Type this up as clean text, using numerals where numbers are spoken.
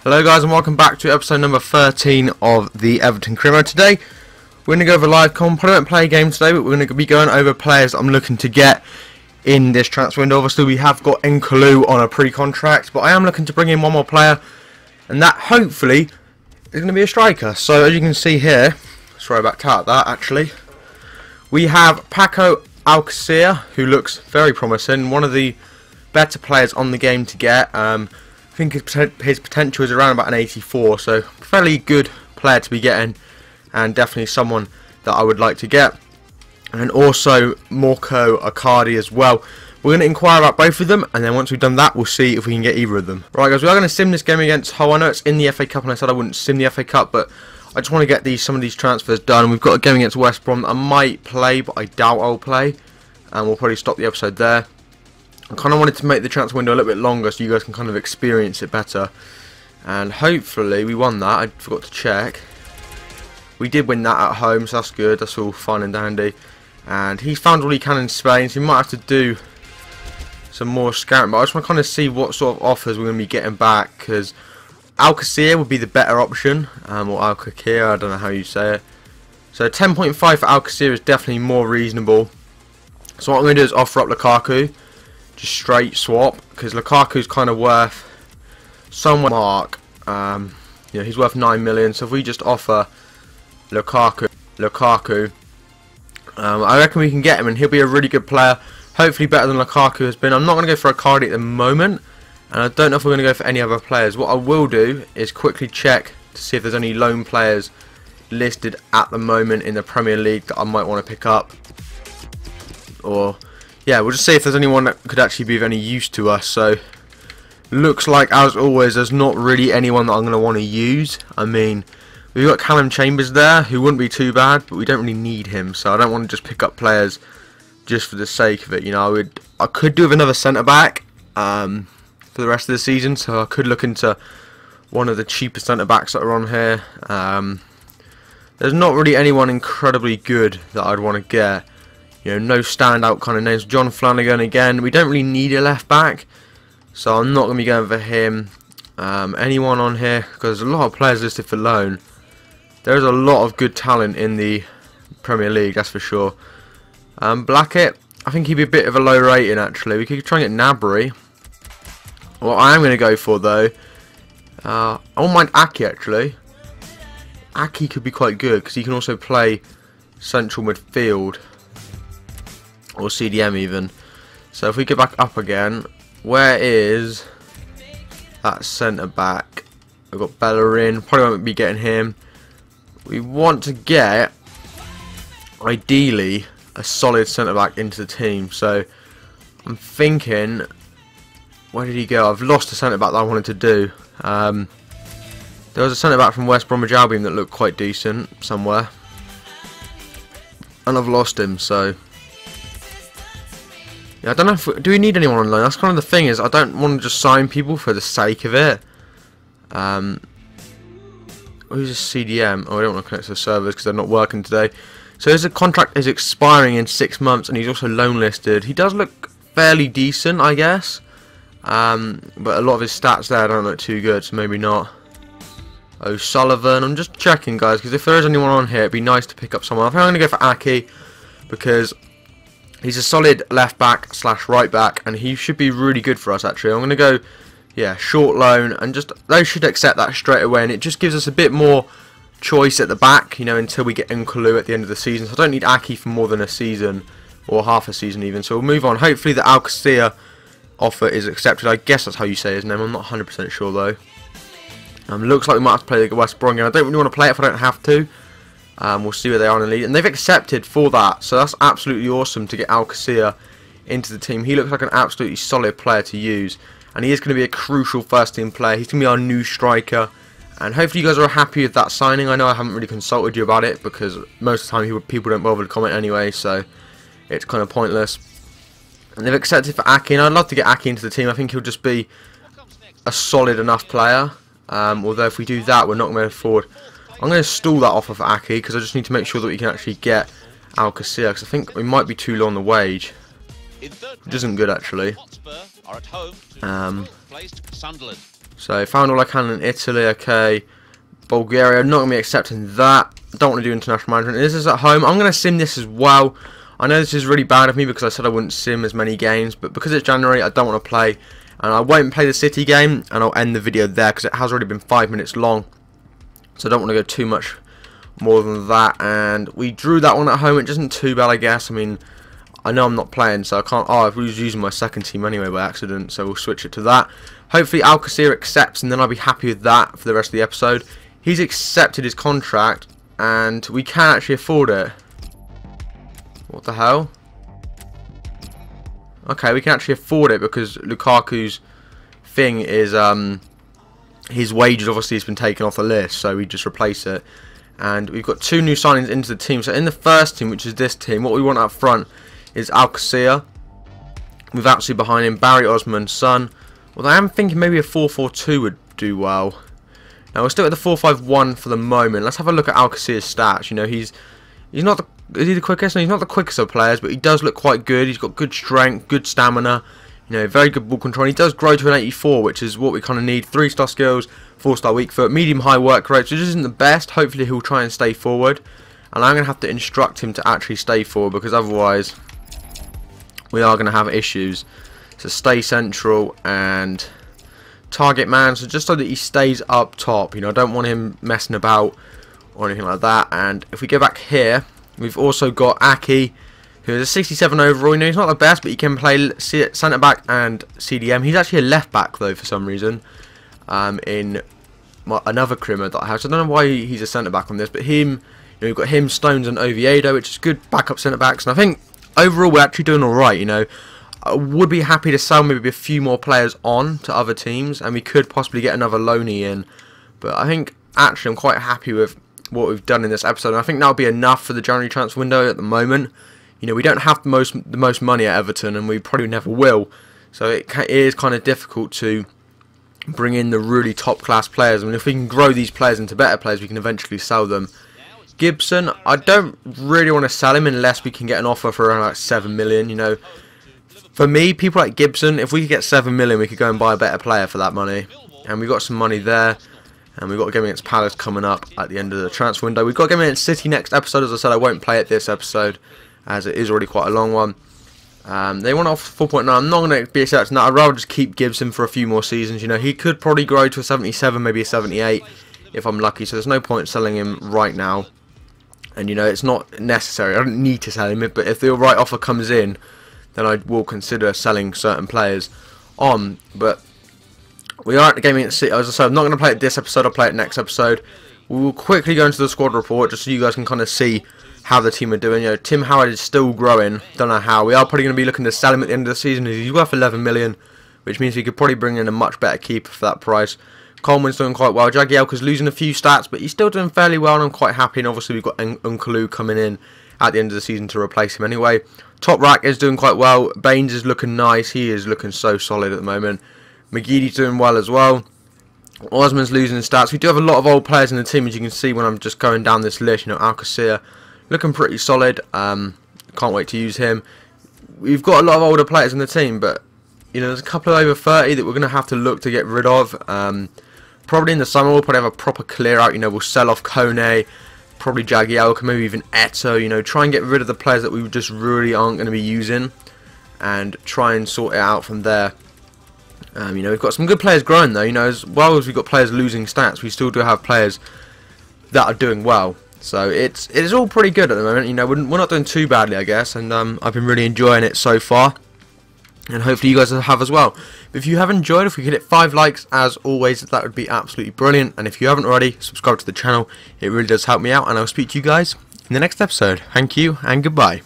Hello guys and welcome back to episode number 13 of the Everton Career Mode. Today we're going to go over live comp. I don't play a game today, but we're going to be going over players I'm looking to get in this transfer window. Obviously we have got N'Kalu on a pre-contract, but I am looking to bring in one more player, and that hopefully is going to be a striker. So as you can see here, sorry about that actually, we have Paco Alcacer, who looks very promising, one of the better players on the game to get. I think his potential is around about an 84, so fairly good player to be getting, and definitely someone that I would like to get. And also Marco Icardi as well. We're going to inquire about both of them, and then once we've done that, we'll see if we can get either of them. Right guys, we are going to sim this game against Hull. I know it's in the FA Cup, and I said I wouldn't sim the FA Cup, but I just want to get some of these transfers done. We've got a game against West Brom that I might play, but I doubt I'll play, and we'll probably stop the episode there. I kind of wanted to make the transfer window a little bit longer so you guys can kind of experience it better. And hopefully we won that. I forgot to check. We did win that at home, so that's good. That's all fine and dandy. And he's found all he can in Spain, so he might have to do some more scouting. But I just want to kind of see what sort of offers we're going to be getting back, because Alcacer would be the better option. Or Alcacer, I don't know how you say it. So 10.5 for Alcacer is definitely more reasonable. So what I'm going to do is offer up Lukaku. Just straight swap, because Lukaku's kind of worth somewhere mark. You know, he's worth 9 million. So if we just offer Lukaku, I reckon we can get him, and he'll be a really good player. Hopefully better than Lukaku has been. I'm not going to go for Icardi at the moment, and I don't know if we're going to go for any other players. What I will do is quickly check to see if there's any loan players listed at the moment in the Premier League that I might want to pick up, or yeah, we'll just see if there's anyone that could actually be of any use to us. So, looks like, as always, there's not really anyone that I'm going to want to use. I mean, we've got Callum Chambers there, who wouldn't be too bad, but we don't really need him. So, I don't want to just pick up players just for the sake of it. You know, I could do with another centre-back for the rest of the season. So, I could look into one of the cheaper centre-backs that are on here. There's not really anyone incredibly good that I'd want to get. You know, no standout kind of names. John Flanagan again. We don't really need a left back, so I'm not going to be going for him. Anyone on here? Because there's a lot of players listed for loan. There's a lot of good talent in the Premier League, that's for sure. Blackett, I think he'd be a bit of a low rating actually. We could try and get Gnabry. What I am going to go for though, I won't mind Aki actually. Aki could be quite good because he can also play central midfield, or CDM even. So if we get back up again, where is that centre back? We've got Bellerin, probably won't be getting him. We want to get, ideally, a solid centre back into the team. So I'm thinking, where did he go? I've lost the centre back that I wanted to do. There was a centre back from West Bromwich Albion that looked quite decent somewhere, and I've lost him. So yeah, I don't know if do we need anyone on loan. That's kind of the thing, is I don't want to just sign people for the sake of it. Who's a CDM? Oh, I don't want to connect to the servers because they're not working today. So his contract is expiring in 6 months, and he's also loan listed. He does look fairly decent, I guess, but a lot of his stats there don't look too good, so maybe not. O'Sullivan, I'm just checking guys, because if there is anyone on here, it'd be nice to pick up someone. I think I'm going to go for Aki, because he's a solid left back / right back, and he should be really good for us actually. I'm going to go, yeah, short loan, and just they should accept that straight away, and it just gives us a bit more choice at the back, you know, until we get N'Kalu at the end of the season. So I don't need Aki for more than a season, or half a season even. So we'll move on. Hopefully the Alcacer offer is accepted. I guess that's how you say his name. I'm not 100% sure though. Looks like we might have to play the West Brom game. I don't really want to play it if I don't have to. We'll see where they are in the league, and they've accepted for that, so that's absolutely awesome to get Alcacer into the team. He looks like an absolutely solid player to use, and he is going to be a crucial first team player. He's going to be our new striker, and hopefully you guys are happy with that signing. I know I haven't really consulted you about it, because most of the time people don't bother to comment anyway, so it's kind of pointless. And they've accepted for Aki, and I'd love to get Aki into the team. I think he'll just be a solid enough player, although if we do that, we're not going to afford. I'm going to stall that offer for Aki, because I just need to make sure that we can actually get Alcacer, because I think we might be too low on the wage, which isn't good actually. So found all I can in Italy. Okay, Bulgaria. Not gonna be accepting that. Don't want to do international management. This is at home. I'm gonna sim this as well. I know this is really bad of me because I said I wouldn't sim as many games, but because it's January, I don't want to play, and I won't play the City game, and I'll end the video there because it has already been 5 minutes long. So I don't want to go too much more than that. And we drew that one at home. It isn't too bad, I guess. I mean, I know I'm not playing, so I can't. Oh, I was using my second team anyway by accident, so we'll switch it to that. Hopefully Alcacer accepts, and then I'll be happy with that for the rest of the episode. He's accepted his contract, and we can actually afford it. What the hell? Okay, we can actually afford it because Lukaku's thing is his wages obviously has been taken off the list, so we just replace it. And we've got 2 new signings into the team. So in the first team, which is this team, what we want up front is Alcacer with Atsu behind him, Barry Osman, Son. Although I am thinking maybe a 4-4-2 would do well. Now we're still at the 4-5-1 for the moment. Let's have a look at Alcacer's stats. You know, he's not the is he the quickest? No, he's not the quickest of players, but he does look quite good. He's got good strength, good stamina, you know, very good ball control. And he does grow to an 84, which is what we kind of need. 3-star skills, 4-star weak foot, medium-high work rate, which isn't the best. Hopefully he'll try and stay forward. And I'm going to have to instruct him to actually stay forward because otherwise we are going to have issues. So stay central and target man, so just so that he stays up top. You know, I don't want him messing about or anything like that. And if we go back here, we've also got Aki, who is a 67 overall. You know, he's not the best, but he can play centre back and CDM. He's actually a left back though for some reason. In another career mode that I have, so I don't know why he's a centre back on this. But him, you know, you've got him, Stones, and Oviedo, which is good backup centre backs. And I think overall we're actually doing all right. You know, I would be happy to sell maybe a few more players on to other teams, and we could possibly get another loanee in. But I think actually I'm quite happy with what we've done in this episode, and I think that'll be enough for the January transfer window at the moment. You know, we don't have the most money at Everton, and we probably never will. So it is kind of difficult to bring in the really top class players. I mean, if we can grow these players into better players, we can eventually sell them. Gibson, I don't really want to sell him unless we can get an offer for around like 7 million. You know, for me, people like Gibson, if we could get 7 million, we could go and buy a better player for that money. And we've got some money there. And we've got a game against Palace coming up at the end of the transfer window. We've got a game against City next episode. As I said, I won't play it this episode, as it is already quite a long one. They want off 4.9. I'm not going to be accepting that. I'd rather just keep Gibson for a few more seasons. You know, he could probably grow to a 77, maybe a 78, if I'm lucky. So there's no point selling him right now. And, you know, it's not necessary. I don't need to sell him, but if the right offer comes in, then I will consider selling certain players on. But we are at the game against City. As I said, I'm not going to play it this episode. I'll play it next episode. We will quickly go into the squad report just so you guys can kind of see how the team are doing. You know, Tim Howard is still growing. Don't know how. We are probably going to be looking to sell him at the end of the season. He's worth 11 million, which means we could probably bring in a much better keeper for that price. Coleman's doing quite well. Jagielka's losing a few stats, but he's still doing fairly well, and I'm quite happy. And obviously, we've got Unkalu coming in at the end of the season to replace him anyway. Top Rack is doing quite well. Baines is looking nice. He is looking so solid at the moment. McGeady's doing well as well. Osman's losing stats. We do have a lot of old players in the team, as you can see when I'm just going down this list. You know, Alcacer looking pretty solid. Can't wait to use him. We've got a lot of older players in the team, but you know, there's a couple of over 30 that we're going to have to look to get rid of. Probably in the summer we'll probably have a proper clear out. You know, we'll sell off Kone, probably Jagielka, maybe even Eto. You know, try and get rid of the players that we just really aren't going to be using, and try and sort it out from there. You know, we've got some good players growing though. You know, as well as we've got players losing stats, we still do have players that are doing well. So it is all pretty good at the moment. You know, we're not doing too badly, I guess, and I've been really enjoying it so far. And hopefully you guys have as well. If you have enjoyed, if we could hit 5 likes, as always, that would be absolutely brilliant. And if you haven't already, subscribe to the channel. It really does help me out. And I'll speak to you guys in the next episode. Thank you and goodbye.